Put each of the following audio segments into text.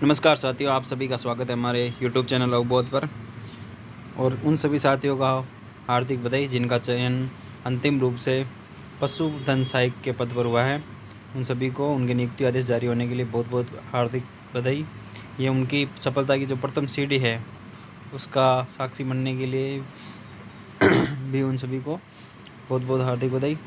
नमस्कार साथियों, आप सभी का स्वागत है हमारे यूट्यूब चैनल अवबोध पर। और उन सभी साथियों का हार्दिक बधाई जिनका चयन अंतिम रूप से पशुधन सहायक के पद पर हुआ है। उन सभी को उनके नियुक्ति आदेश जारी होने के लिए बहुत बहुत हार्दिक बधाई। ये उनकी सफलता की जो प्रथम सीढ़ी है उसका साक्षी बनने के लिए भी उन सभी को बहुत बहुत हार्दिक बधाई।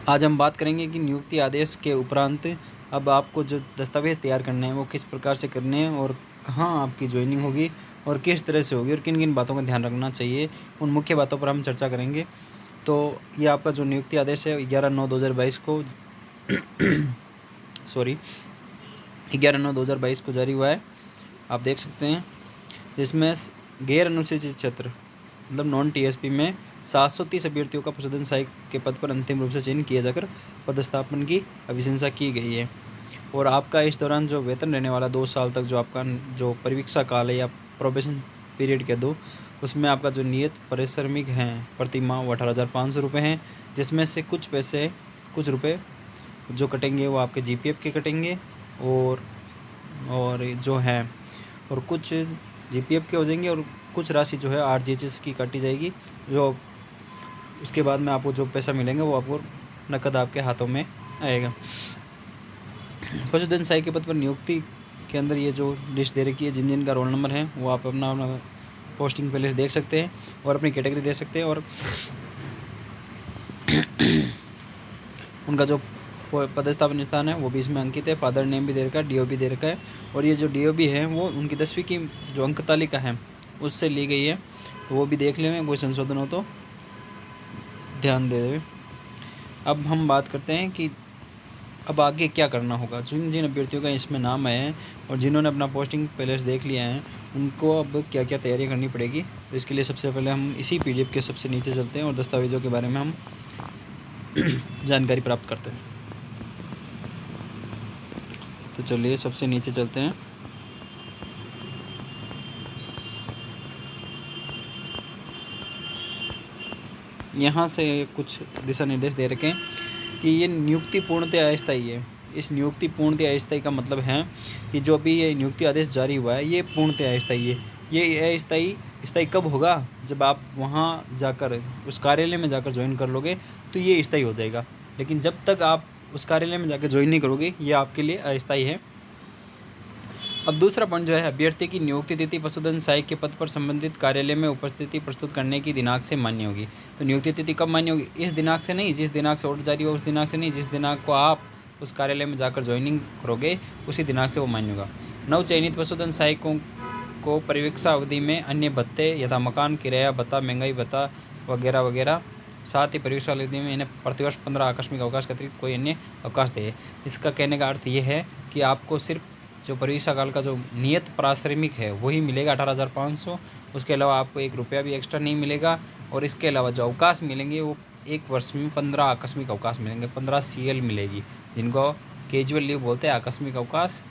आज हम बात करेंगे कि नियुक्ति आदेश के उपरांत अब आपको जो दस्तावेज़ तैयार करने हैं वो किस प्रकार से करने हैं और कहाँ आपकी ज्वाइनिंग होगी और किस तरह से होगी और किन किन बातों का ध्यान रखना चाहिए, उन मुख्य बातों पर हम चर्चा करेंगे। तो ये आपका जो नियुक्ति आदेश है 11/9/2022 को सॉरी 11/9/2022 को जारी हुआ है। आप देख सकते हैं इसमें गैर अनुसूचित क्षेत्र मतलब नॉन टीएसपी में 730 अभ्यर्थियों का पशुधन सहायक के पद पर अंतिम रूप से चयन किया जाकर पदस्थापन की अभिशंसा की गई है। और आपका इस दौरान जो वेतन रहने वाला 2 साल तक जो आपका जो परिवीक्षा काल है या प्रोबेशन पीरियड कह दो, उसमें आपका जो नियत पारिश्रमिक हैं प्रति माह वो 18,500 रुपये हैं, जिसमें से कुछ रुपए जो कटेंगे वो आपके जीपीएफ के कटेंगे और जो है और कुछ जीपीएफ के हो जाएंगे और कुछ राशि जो है आरजीएचएस की काटी जाएगी। जो उसके बाद में आपको जो पैसा मिलेंगे वो आपको नकद आपके हाथों में आएगा। पशुधन सहायक के पद पर नियुक्ति के अंदर ये जो लिस्ट दे रखी है, जिन जिन का रोल नंबर है वो आप अपना पोस्टिंग प्लेस देख सकते हैं और अपनी कैटेगरी देख सकते हैं और उनका जो पदस्थापन स्थान है वो भी इसमें अंकित है। फादर नेम भी दे रखा है, डीओबी दे रखा है और ये जो डीओबी है वो उनकी 10वीं की जो अंक तालिका है उससे ली गई है, तो वो भी देख लें, कोई संशोधन हो तो ध्यान दे दें। अब हम बात करते हैं कि अब आगे क्या करना होगा। जिन जिन अभ्यर्थियों का इसमें नाम आया है और जिन्होंने अपना पोस्टिंग प्लेस देख लिया है उनको अब क्या क्या तैयारी करनी पड़ेगी। तो इसके लिए सबसे पहले हम इसी पीडीएफ के सबसे नीचे चलते हैं और दस्तावेज़ों के बारे में हम जानकारी प्राप्त करते हैं। तो चलिए सबसे नीचे चलते हैं। यहाँ से कुछ दिशा निर्देश दे रखे हैं कि ये नियुक्ति पूर्णतः अस्थायी है। इस नियुक्ति पूर्णतः अस्थायी का मतलब है कि जो भी ये नियुक्ति आदेश जारी हुआ है ये पूर्णतः अस्थायी है। ये स्थायी कब होगा? जब आप वहाँ जाकर उस कार्यालय में जाकर ज्वाइन कर लोगे तो ये स्थायी हो जाएगा, लेकिन जब तक आप उस कार्यालय में जाकर ज्वाइन नहीं करोगे ये आपके लिए अस्थायी है। अब दूसरा पॉइंट जो है, अभ्यर्थी की नियुक्ति तिथि पशुधन सहायक के पद पर संबंधित कार्यालय में उपस्थिति प्रस्तुत करने की दिनांक से मान्य होगी। तो नियुक्ति तिथि कब मान्य होगी? इस दिनांक से नहीं, जिस दिनांक से ऑर्डर जारी हो उस दिनांक से नहीं, जिस दिनांक को आप उस कार्यालय में जाकर ज्वाइनिंग करोगे उसी दिनांक से वो मान्य होगा। नव चयनित पशुधन सहायकों को परिवीक्षा अवधि में अन्य भत्ते यथा मकान किराया भत्ता, महंगाई भत्ता वगैरह वगैरह, साथ ही परिवीक्षा अवधि में इन्हें प्रतिवर्ष 15 आकस्मिक अवकाश के अतिरिक्त कोई अन्य अवकाश दे। इसका कहने का अर्थ ये है कि आपको सिर्फ जो परिवीक्षा काल का जो नियत पारिश्रमिक है वही मिलेगा 18,500। उसके अलावा आपको 1 रुपया भी एक्स्ट्रा नहीं मिलेगा। और इसके अलावा जो अवकाश मिलेंगे वो 1 वर्ष में 15 आकस्मिक अवकाश मिलेंगे, 15 सीएल मिलेगी, जिनको कैजुअल लीव बोलते हैं। आकस्मिक अवकाश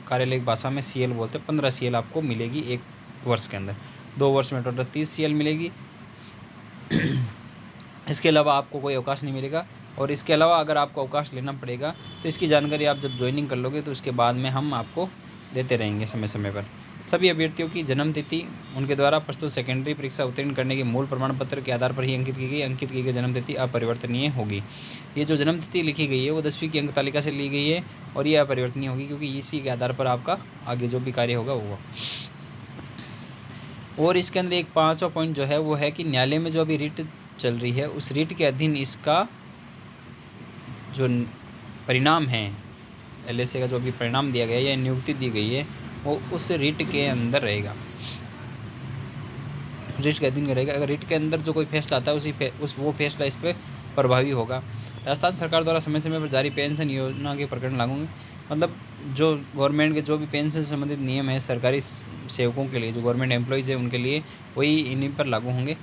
कार्यालय की भाषा में सीएल बोलते हैं। 15 सीएल आपको मिलेगी 1 वर्ष के अंदर। 2 वर्ष में टोटल 30 सीएल मिलेगी। इसके अलावा आपको कोई अवकाश नहीं मिलेगा। और इसके अलावा अगर आपको अवकाश लेना पड़ेगा तो इसकी जानकारी आप जब ज्वाइनिंग कर लोगे तो उसके बाद में हम आपको देते रहेंगे समय समय पर। सभी अभ्यर्थियों की जन्म तिथि उनके द्वारा प्रस्तुत सेकेंडरी परीक्षा उत्तीर्ण करने के मूल प्रमाण पत्र के आधार पर ही अंकित की गई जन्म तिथि अपरिवर्तनीय होगी। ये जो जन्म तिथि लिखी गई है वो 10वीं की अंक तालिका से ली गई है और ये अपरिवर्तनीय होगी क्योंकि इसी के आधार पर आपका आगे जो भी कार्य होगा वो। और इसके अंदर एक 5वां पॉइंट जो है वो है कि न्यायालय में जो अभी रिट चल रही है उस रिट के अधीन इसका जो परिणाम है, एलएसए का जो भी परिणाम दिया गया है या नियुक्ति दी गई है वो उस रिट के अंदर रहेगा, रिट के अधीन रहेगा। अगर रिट के अंदर जो कोई फैसला आता है वो फैसला इस पर प्रभावी होगा। राजस्थान सरकार द्वारा समय समय पर जारी पेंशन योजना के प्रकरण लागू होंगे। मतलब जो गवर्नमेंट के जो भी पेंशन से संबंधित नियम है सरकारी सेवकों के लिए, जो गवर्नमेंट एम्प्लॉयज़ है उनके लिए, वही इन्हीं पर लागू होंगे।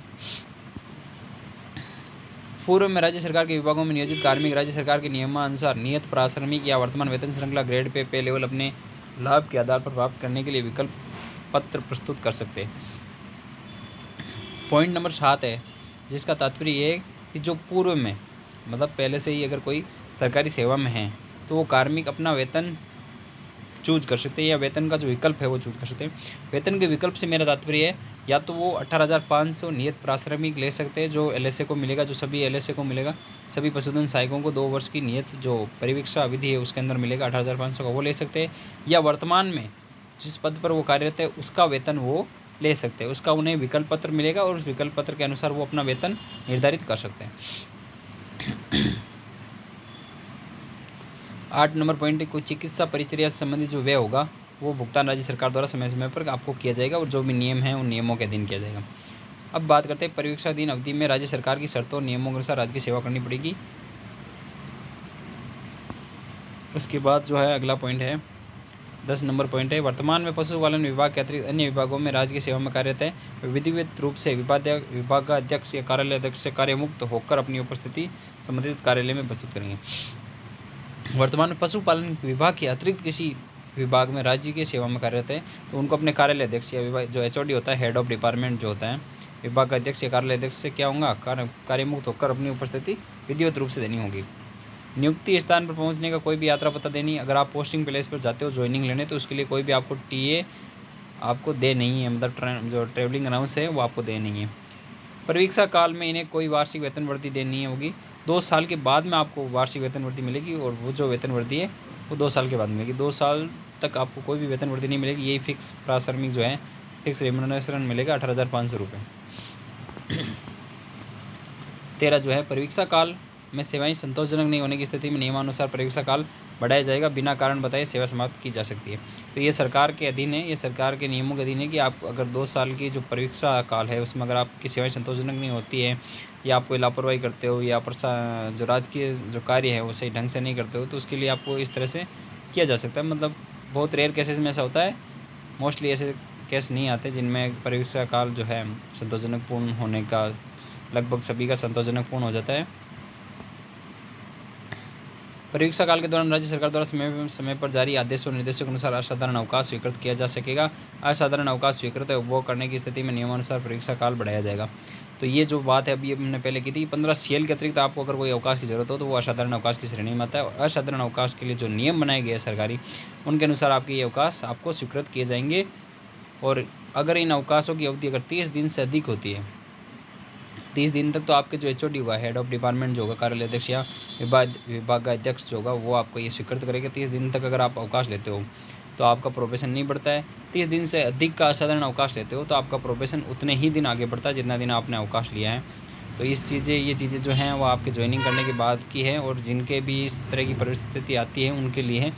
पूर्व में राज्य सरकार के विभागों में नियोजित कार्मिक राज्य सरकार के नियमानुसार नियत पारिश्रमिक या वर्तमान वेतन श्रृंखला ग्रेड पे लेवल अपने लाभ के आधार पर प्राप्त करने के लिए विकल्प पत्र प्रस्तुत कर सकते हैं। पॉइंट नंबर 7 है जिसका तात्पर्य ये है कि जो पूर्व में मतलब पहले से ही अगर कोई सरकारी सेवा में है तो वो कार्मिक अपना वेतन चूज कर सकते हैं, या वेतन का जो विकल्प है वो चूज कर सकते हैं। वेतन के विकल्प से मेरा तात्पर्य है या तो वो 18,500 नियत पारिश्रमिक ले सकते हैं जो एलएसए को मिलेगा, जो सभी एलएसए को मिलेगा, सभी पशुधन सहायकों को 2 वर्ष की नियत जो परिवीक्षा अवधि है उसके अंदर मिलेगा 18,500 का, वो ले सकते हैं। या वर्तमान में जिस पद पर वो कार्यरत है उसका वेतन वो ले सकते हैं, उसका उन्हें विकल्प पत्र मिलेगा और उस विकल्प पत्र के अनुसार वो अपना वेतन निर्धारित कर सकते हैं। 8 नंबर पॉइंट, कोई चिकित्सा परिचर्या से संबंधित जो व्यय होगा वो भुगतान राज्य सरकार द्वारा समय समय पर आपको किया जाएगा और जो भी नियम हैं उन नियमों के अधीन किया जाएगा। अब बात करते हैं परिवीक्षाधीन अवधि में राज्य सरकार की शर्तों और नियमों के अनुसार राज्य की सेवा करनी पड़ेगी। उसके बाद जो है अगला पॉइंट है 10 नंबर पॉइंट है, वर्तमान में पशुपालन विभाग के अतिरिक्त अन्य विभागों में राज्य की सेवा में कार्यरत है, विधिवत रूप से विभागाध्यक्ष या कार्यालय अध्यक्ष से कार्यमुक्त होकर अपनी उपस्थिति संबंधित कार्यालय में प्रस्तुत करेंगे। वर्तमान में पशुपालन विभाग के अतिरिक्त किसी विभाग में राज्य की सेवा में कार्यरत है तो उनको अपने कार्यालय अध्यक्ष या विभाग जो एचओडी होता है, हेड ऑफ डिपार्टमेंट जो होता है, विभाग का अध्यक्ष या कार्यालय अध्यक्ष से क्या होगा, कार्यमुक्त होकर अपनी उपस्थिति विधिवत रूप से देनी होगी। नियुक्ति स्थान पर पहुंचने का कोई भी यात्रा पता देनी, अगर आप पोस्टिंग प्लेस पर जाते हो ज्वाइनिंग लेने तो उसके लिए कोई भी आपको टीए आपको दे नहीं है, मतलब जो ट्रेवलिंग अलाउंस है वो आपको दे नहीं है। परिवीक्षा काल में इन्हें कोई वार्षिक वेतन वृद्धि देनी होगी, 2 साल के बाद में आपको वार्षिक वेतन वृद्धि मिलेगी और वो जो वेतन वृद्धि है वो 2 साल के बाद मिलेगी। 2 साल तक आपको कोई भी वेतन वृद्धि नहीं मिलेगी, यही फिक्स प्राश्रमिक जो है फिक्स रेम्युनरेशन मिलेगा 18,500 रुपये। 13 जो है परिवीक्षा काल में सेवाएं संतोषजनक नहीं होने की स्थिति में नियमानुसार परिवीक्षा काल बढ़ाया जाएगा, बिना कारण बताए सेवा समाप्त की जा सकती है। तो ये सरकार के अधीन है, ये सरकार के नियमों के अधीन है कि आप अगर 2 साल की जो परीक्षा काल है उसमें अगर आपकी सेवाएं संतोषजनक नहीं होती है या आप कोई लापरवाही करते हो या जो राजकीय जो कार्य है वो सही ढंग से नहीं करते हो तो उसके लिए आपको इस तरह से किया जा सकता है। मतलब बहुत रेयर केसेस में ऐसा होता है, मोस्टली ऐसे केस नहीं आते जिनमें परीक्षा काल जो है संतोषजनक पूर्ण होने का, लगभग सभी का संतोषजनक पूर्ण हो जाता है। परीक्षा काल के दौरान राज्य सरकार द्वारा समय पर जारी आदेशों और निर्देशों के अनुसार असाधारण अवकाश स्वीकृत किया जा सकेगा। असाधारण अवकाश स्वीकृत है उपभोग करने की स्थिति में नियमानुसार परीक्षा काल बढ़ाया जाएगा। तो ये जो बात है अभी हमने पहले की थी, 15 सीएल के अतिरिक्त आपको अगर कोई अवकाश की जरूरत हो तो वो असाधारण अवकाश की श्रेणी में आता है और असाधारण अवकाश के लिए जो नियम बनाए गए हैं सरकारी उनके अनुसार आपके ये अवकाश आपको स्वीकृत किए जाएंगे। और अगर इन अवकाशों की अवधि अगर 30 दिन से अधिक होती है, 30 दिन तक, तो आपके जो एचओडी होगा, हेड ऑफ डिपार्टमेंट जो होगा, कार्यालय अध्यक्ष या विभाग का अध्यक्ष जो होगा वो आपको ये स्वीकृत करेगा। 30 दिन तक अगर आप अवकाश लेते हो तो आपका प्रोबेशन नहीं बढ़ता है। 30 दिन से अधिक का असाधारण अवकाश लेते हो तो आपका प्रोबेशन उतने ही दिन आगे बढ़ता है जितना दिन आपने अवकाश लिया है। तो ये चीज़ें जो हैं वो आपके ज्वाइनिंग करने के बाद की है और जिनके भी इस तरह की परिस्थिति आती है उनके लिए है।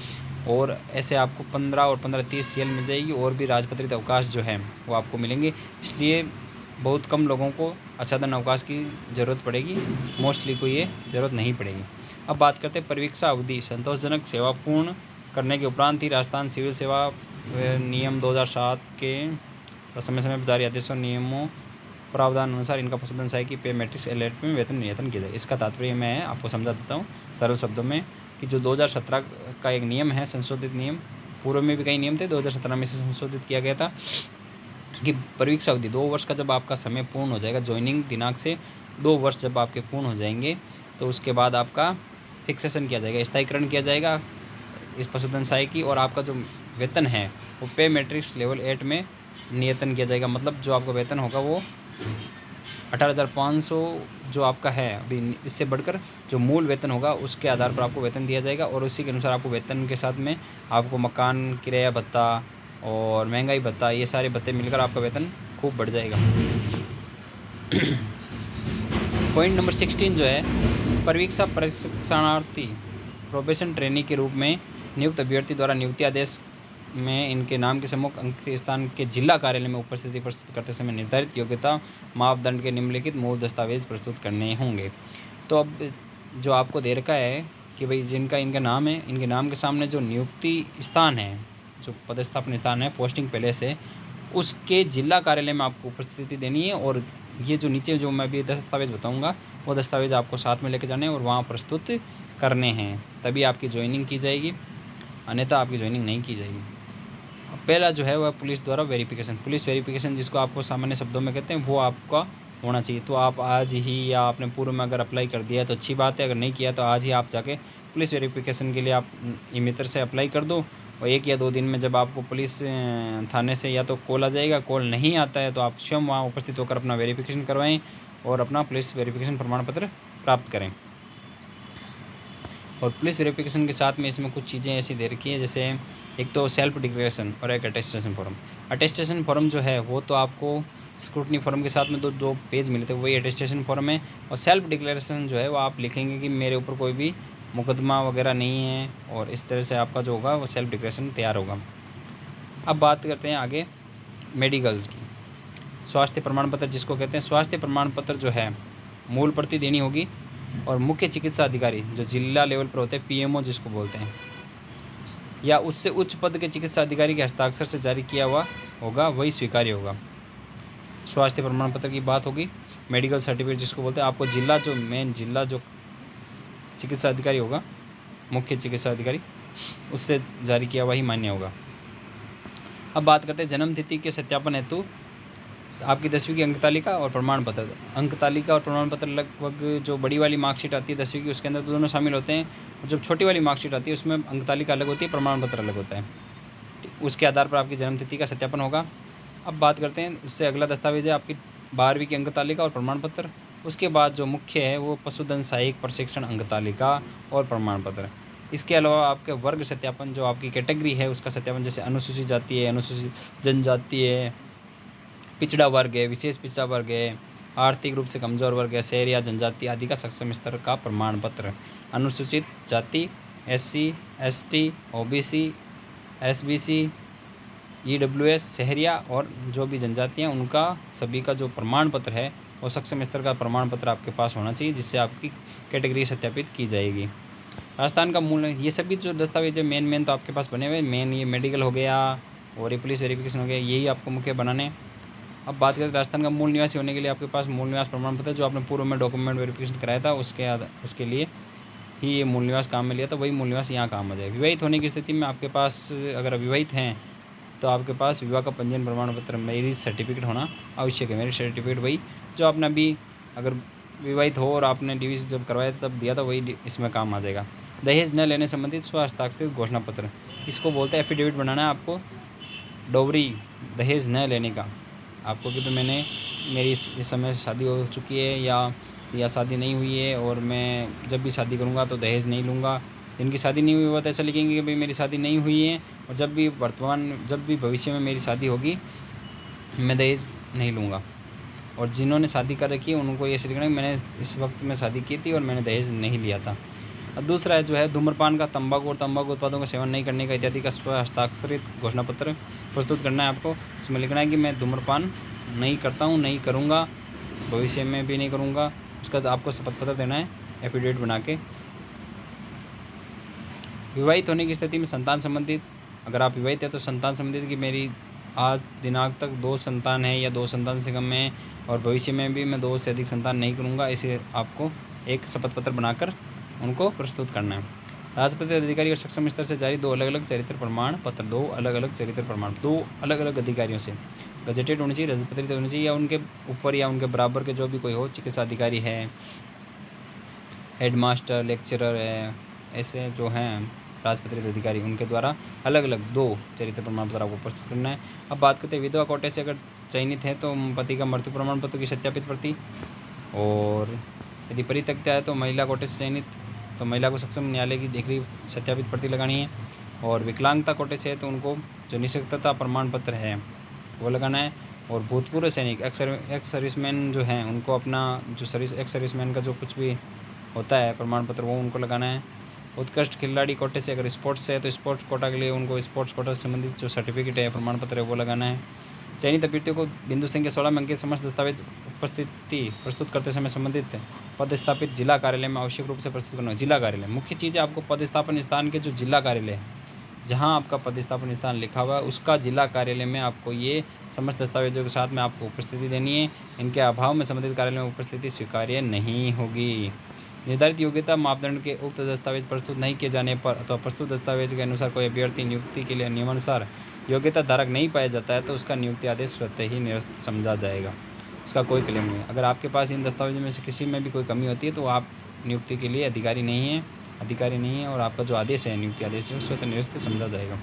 और ऐसे आपको 15 और 15-30 सीएल मिल जाएगी और भी राजपत्रित अवकाश जो है वो आपको मिलेंगे। इसलिए बहुत कम लोगों को असाधारण अवकाश की ज़रूरत पड़ेगी, मोस्टली को ये ज़रूरत नहीं पड़ेगी। अब बात करते हैं परीक्षा अवधि संतोषजनक सेवा पूर्ण करने के उपरांत ही राजस्थान सिविल सेवा नियम 2007 के समय समय पर जारी आदेशों नियमों प्रावधान अनुसार इनका पशुधन सहायक की पे मैट्रिक्स एलर्ट में वेतन नियतन किया जाए। इसका तात्पर्य मैं आपको समझा देता हूँ सरल शब्दों में कि जो 2017 का एक नियम है, संशोधित नियम, पूर्व में भी कई नियम थे, 2017 में से संशोधित किया गया था कि परीक्षा अवधि 2 वर्ष का जब आपका समय पूर्ण हो जाएगा, ज्वाइनिंग दिनांक से 2 वर्ष जब आपके पूर्ण हो जाएंगे तो उसके बाद आपका फिक्सेशन किया जाएगा, स्थायीकरण किया जाएगा इस पशुधन सहायक की और आपका जो वेतन है वो पे मैट्रिक्स लेवल 8 में नियतन किया जाएगा। मतलब जो आपका वेतन होगा वो 18,500 जो आपका है अभी, इससे बढ़कर जो मूल वेतन होगा उसके आधार पर आपको वेतन दिया जाएगा और उसी के अनुसार आपको वेतन के साथ में आपको मकान किराया भत्ता और महंगाई भत्ता, ये सारे भत्ते मिलकर आपका वेतन खूब बढ़ जाएगा। पॉइंट नंबर 16 जो है, परीक्षा प्रशिक्षणार्थी प्रोबेशन ट्रेनी के रूप में नियुक्त अभ्यर्थी द्वारा नियुक्ति आदेश में इनके नाम के सम्मुख अंकित स्थान के जिला कार्यालय में उपस्थिति प्रस्तुत करते समय निर्धारित योग्यता मापदंड के निम्नलिखित मूल दस्तावेज प्रस्तुत करने होंगे। तो अब जो आपको दे रखा है कि भाई जिनका इनका नाम है, इनके नाम के सामने जो नियुक्ति स्थान है, जो पदस्थापन स्थान है, पोस्टिंग प्लेस है, उसके जिला कार्यालय में आपको उपस्थिति देनी है और ये जो नीचे जो मैं भी दस्तावेज बताऊंगा वो दस्तावेज आपको साथ में लेके जाने हैं और वहाँ प्रस्तुत करने हैं, तभी आपकी ज्वाइनिंग की जाएगी, अन्यथा आपकी ज्वाइनिंग नहीं की जाएगी। पहला जो है वह पुलिस द्वारा वेरिफिकेशन, पुलिस वेरिफिकेशन जिसको आपको सामान्य शब्दों में कहते हैं, वो आपका होना चाहिए। तो आप आज ही या आपने पूर्व में अगर अप्लाई कर दिया तो अच्छी बात है, अगर नहीं किया तो आज ही आप जाके पुलिस वेरिफिकेशन के लिए आप ई मित्र से अप्लाई कर दो और 1 या 2 दिन में जब आपको पुलिस थाने से या तो कॉल आ जाएगा, कॉल नहीं आता है तो आप स्वयं वहाँ उपस्थित होकर अपना वेरिफिकेशन करवाएं और अपना पुलिस वेरिफिकेशन प्रमाण पत्र प्राप्त करें। और पुलिस वेरिफिकेशन के साथ में इसमें कुछ चीज़ें ऐसी दे रखी है, जैसे एक तो सेल्फ डिक्लेरेशन और एक अटेस्टेशन फॉर्म। अटेस्टेशन फॉर्म जो है वो तो आपको स्क्रूटनी फॉर्म के साथ में दो पेज मिले थे, वही अटेस्टेशन फॉर्म है। और सेल्फ डिक्लेरेशन जो है वो आप लिखेंगे कि मेरे ऊपर कोई भी मुकदमा वगैरह नहीं है, और इस तरह से आपका जो होगा वो सेल्फ डिक्लेरेशन तैयार होगा। अब बात करते हैं आगे मेडिकल की। स्वास्थ्य प्रमाण पत्र जिसको कहते हैं, स्वास्थ्य प्रमाण पत्र जो है मूल प्रति देनी होगी, और मुख्य चिकित्सा अधिकारी जो जिला लेवल पर होते हैं, पीएमओ जिसको बोलते हैं, या उससे उच्च पद के चिकित्सा अधिकारी के हस्ताक्षर से जारी किया हुआ होगा, वही स्वीकार्य होगा। स्वास्थ्य प्रमाण पत्र की बात होगी। मेडिकल सर्टिफिकेट जिसको बोलते हैं, आपको जिला जो चिकित्सा अधिकारी होगा, मुख्य चिकित्सा अधिकारी, उससे जारी किया हुआ ही मान्य होगा। अब बात करते हैं जन्म तिथि के सत्यापन हेतु आपकी 10वीं की अंक तालिका और प्रमाण पत्र। अंक तालिका और प्रमाण पत्र लगभग जो बड़ी वाली मार्कशीट आती है 10वीं की, उसके अंदर दोनों शामिल होते हैं, और जब छोटी वाली मार्कशीट आती है उसमें अंक तालिका अलग होती है, प्रमाण पत्र अलग होता है। उसके आधार पर आपकी जन्म तिथि का सत्यापन होगा। अब बात करते हैं उससे अगला दस्तावेज है आपकी 12वीं की अंक तालिका और प्रमाण पत्र। उसके बाद जो मुख्य है वो पशुधन सहायक प्रशिक्षण अंक तालिका और प्रमाण पत्र। इसके अलावा आपके वर्ग सत्यापन, जो आपकी कैटेगरी है उसका सत्यापन, जैसे अनुसूचित जाति है, अनुसूचित जनजाति है, पिछड़ा वर्ग है, विशेष पिछड़ा वर्ग है, आर्थिक रूप से कमजोर वर्ग है, शहर या जनजाति आदि का सक्षम स्तर का प्रमाण पत्र। अनुसूचित जाति, SC, ST, OBC, SBC, EWS, शहरिया और जो भी जनजातियाँ, उनका सभी का जो प्रमाण पत्र है वो सक्षम स्तर का प्रमाण पत्र आपके पास होना चाहिए, जिससे आपकी कैटेगरी सत्यापित की जाएगी। राजस्थान का मूल, ये सभी जो दस्तावेज है मेन तो आपके पास बने हुए। मेन ये मेडिकल हो गया और ये पुलिस वेरिफिकेशन हो गया, यही आपको मुख्य बनाने। अब बात करें राजस्थान का मूल निवासी होने के लिए आपके पास मूल निवास प्रमाण पत्र, जो आपने पूर्व में डॉक्यूमेंट वेरिफिकेशन कराया था उसके लिए ही ये मूल निवास काम में लिया था, वही मूल निवास यहाँ काम आ जाएगा। विवाहित होने की स्थिति में आपके पास, अगर विवाहित हैं तो आपके पास विवाह का पंजीयन प्रमाण पत्र, मैरिज सर्टिफिकेट होना आवश्यक है। मैरिज सर्टिफिकेट वही जो आपने अभी अगर विवाहित हो और आपने डिवीज़ जब करवाया तब दिया था, वही इसमें काम आ जाएगा। दहेज न लेने संबंधित स्वहस्ताक्षरित घोषणा पत्र, इसको बोलते हैं एफिडेविट बनाना है आपको डोवरी दहेज न लेने का आपको, कि मेरी इस समय शादी हो चुकी है या शादी नहीं हुई है, और मैं जब भी शादी करूँगा तो दहेज नहीं लूँगा। जिनकी शादी नहीं हुई वो तो ऐसा लिखेंगे कि भाई मेरी शादी नहीं हुई है, और जब भी भविष्य में मेरी शादी होगी मैं दहेज नहीं लूँगा। और जिन्होंने शादी कर रखी है उनको ये लिखना है कि मैंने इस वक्त में शादी की थी और मैंने दहेज नहीं लिया था। और दूसरा है जो है धूम्रपान का, तंबाकू और तंबाकू उत्पादों का सेवन नहीं करने का इत्यादि का स्व हस्ताक्षरित घोषणा पत्र प्रस्तुत करना है आपको। इसमें लिखना है कि मैं धूम्रपान नहीं करता हूँ, नहीं करूँगा, भविष्य में भी नहीं करूँगा। उसका आपको शपथ पत्र देना है एफिडेविट बना के। विवाहित होने की स्थिति में संतान संबंधित, अगर आप विवाहित हैं तो संतान संबंधित कि मेरी आज दिनांक तक 2 संतान है या 2 संतान से कम है, और भविष्य में भी मैं 2 से अधिक संतान नहीं करूँगा, इसे आपको एक शपथ पत्र बनाकर उनको प्रस्तुत करना है। राजपत्रित अधिकारी और सक्षम स्तर से जारी 2 अलग-अलग चरित्र प्रमाण पत्र, 2 अलग-अलग चरित्र प्रमाण, 2 अलग-अलग अधिकारियों से गजेटेड होनी चाहिए, राजपत्रित होनी चाहिए, या उनके ऊपर या उनके बराबर के जो भी कोई हो, चिकित्सा अधिकारी है, हेडमास्टर, लेक्चरर है, ऐसे जो हैं राजपत्रित अधिकारी, उनके द्वारा अलग अलग 2 चरित्र प्रमाण पत्र आपको प्रस्तुत करना है। अब बात करते हैं विधवा कोटे से अगर चयनित है तो पति का मृत्यु प्रमाण पत्र की सत्यापित प्रति, और यदि परित्यक्ता है तो महिला कोटे से चयनित तो महिला को सक्षम न्यायालय की डिग्री सत्यापित प्रति लगानी है, और विकलांगता कोटे से है तो उनको जो निःशक्तता प्रमाण पत्र है वो लगाना है। और भूतपूर्व सैनिक एक्स सर्विसमैन जो हैं उनको अपना जो एक्स सर्विसमैन का जो कुछ भी होता है प्रमाण पत्र वो उनको लगाना है। उत्कृष्ट खिलाड़ी कोटे से अगर स्पोर्ट्स से है तो स्पोर्ट्स कोटा के लिए उनको स्पोर्ट्स कोटा से संबंधित जो सर्टिफिकेट है प्रमाण पत्र है वो लगाना है। चयनित अभ्यर्थियों को बिंदु संख्या 16 में अंकित समस्त दस्तावेज उपस्थिति प्रस्तुत करते समय संबंधित पदस्थापित जिला कार्यालय में आवश्यक रूप से प्रस्तुत करना है। जिला कार्यालय मुख्य चीज़ है, आपको पदस्थापन स्थान के जो जिला कार्यालय है जहाँ आपका पदस्थापन स्थान लिखा हुआ है उसका जिला कार्यालय में आपको ये समस्त दस्तावेजों के साथ में आपको उपस्थिति देनी है। इनके अभाव में संबंधित कार्यालय में उपस्थिति स्वीकार्य नहीं होगी। निर्धारित योग्यता मापदंड के उक्त दस्तावेज प्रस्तुत नहीं किए जाने पर अथवा प्रस्तुत दस्तावेज के अनुसार कोई अभ्यर्थी नियुक्ति के लिए नियमानुसार योग्यता धारक नहीं पाया जाता है तो उसका नियुक्ति आदेश स्वतः ही निरस्त समझा जाएगा, उसका कोई क्लेम नहीं। अगर आपके पास इन दस्तावेजों में से किसी में भी कोई कमी होती है तो आप नियुक्ति के लिए अधिकारी नहीं है और आपका जो आदेश है नियुक्ति आदेश है स्वतः निरस्त समझा जाएगा।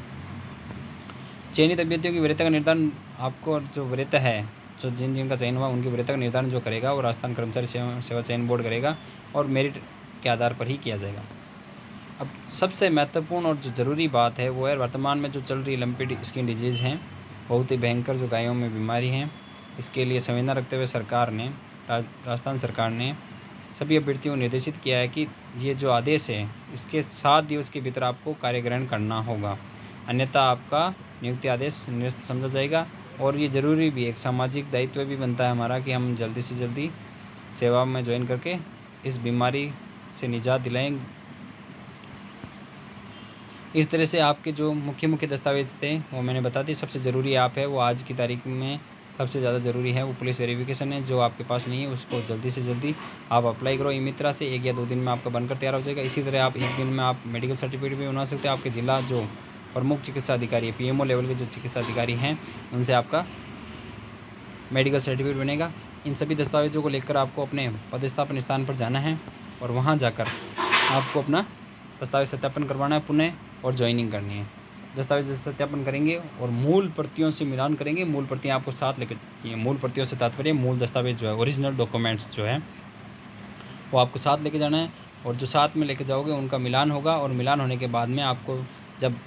चयनित अभ्यर्थियों की वरीयता का निर्धारण आपको, जो वरीयता है, जो जिनका चयन हुआ उनकी वरीयता का निर्धारण जो करेगा वो राजस्थान कर्मचारी सेवा चयन बोर्ड करेगा और मेरिट के आधार पर ही किया जाएगा। अब सबसे महत्वपूर्ण और जो ज़रूरी बात है वो है, वर्तमान में जो चल रही लंपी स्किन डिजीज़ हैं, बहुत ही भयंकर जो गायों में बीमारी हैं, इसके लिए संवेदना रखते हुए सरकार ने, राजस्थान सरकार ने सभी अभ्यर्थियों को निर्देशित किया है कि ये जो आदेश है इसके 7 दिवस के भीतर आपको कार्य ग्रहण करना होगा, अन्यथा आपका नियुक्ति आदेश निरस्त समझा जाएगा। और ये ज़रूरी भी, एक सामाजिक दायित्व भी बनता है हमारा कि हम जल्दी से जल्दी सेवा में ज्वाइन करके इस बीमारी से निजात दिलाएं। इस तरह से आपके जो मुख्य दस्तावेज़ थे वो मैंने बता दी। सबसे ज़रूरी आप है वो आज की तारीख में सबसे ज़्यादा ज़रूरी है वो पुलिस वेरिफिकेशन है, जो आपके पास नहीं है उसको जल्दी से जल्दी आप अप्लाई करो। ई-मित्रा से 1 या 2 दिन में आपका बनकर तैयार हो जाएगा। इसी तरह आप 1 दिन में आप मेडिकल सर्टिफिकेट भी बना सकते हैं। आपके ज़िला जो प्रमुख चिकित्सा अधिकारी है, PMO लेवल के जो चिकित्सा अधिकारी हैं, उनसे आपका मेडिकल सर्टिफिकेट बनेगा। इन सभी दस्तावेज़ों को लेकर आपको अपने पदस्थापन स्थान पर जाना है और वहाँ जाकर आपको अपना दस्तावेज सत्यापन करवाना है पुनः और ज्वाइनिंग करनी है। दस्तावेज सत्यापन करेंगे और मूल प्रतियों से मिलान करेंगे। मूल प्रतियाँ आपको साथ लेकर, मूल प्रतियों से तात्पर्य मूल दस्तावेज जो है, ओरिजिनल डॉक्यूमेंट्स जो है वो आपको साथ लेके जाना है और जो साथ में लेके जाओगे उनका मिलान होगा और मिलान होने के बाद में आपको जब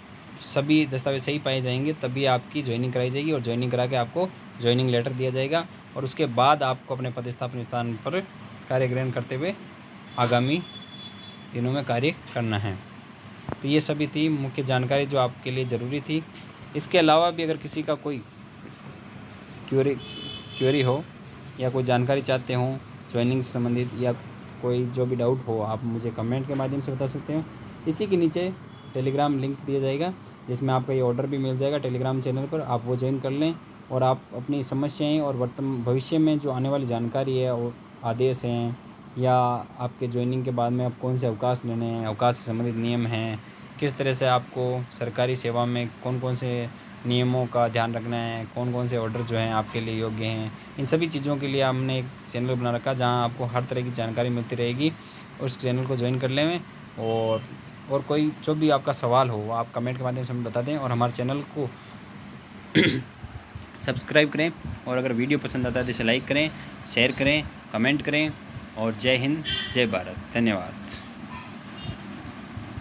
सभी दस्तावेज सही पाए जाएंगे तभी आपकी ज्वाइनिंग कराई जाएगी और ज्वाइनिंग करा के आपको ज्वाइनिंग लेटर दिया जाएगा और उसके बाद आपको अपने पदस्थापन स्थान पर कार्य ग्रहण करते हुए आगामी दिनों में कार्य करना है। तो ये सभी थी मुख्य जानकारी जो आपके लिए ज़रूरी थी। इसके अलावा भी अगर किसी का कोई क्वेरी हो या कोई जानकारी चाहते हो ज्वाइनिंग से संबंधित या कोई जो भी डाउट हो, आप मुझे कमेंट के माध्यम से बता सकते हो। इसी के नीचे टेलीग्राम लिंक दिया जाएगा जिसमें आपका ये ऑर्डर भी मिल जाएगा टेलीग्राम चैनल पर, आप वो ज्वाइन कर लें और आप अपनी समस्याएं और भविष्य में जो आने वाली जानकारी है और आदेश हैं या आपके ज्वाइनिंग के बाद में आप कौन से अवकाश लेने हैं, अवकाश से संबंधित नियम हैं, किस तरह से आपको सरकारी सेवा में कौन कौन से नियमों का ध्यान रखना है, कौन कौन से ऑर्डर जो हैं आपके लिए योग्य हैं, इन सभी चीज़ों के लिए हमने एक चैनल बना रखा जहां आपको हर तरह की जानकारी मिलती रहेगी। उस चैनल को ज्वाइन कर लें और कोई जो भी आपका सवाल हो आप कमेंट के माध्यम से हमें बता दें और हमारे चैनल को सब्सक्राइब करें और अगर वीडियो पसंद आता है तो इसे लाइक करें, शेयर करें, कमेंट करें और जय हिंद, जय भारत। धन्यवाद।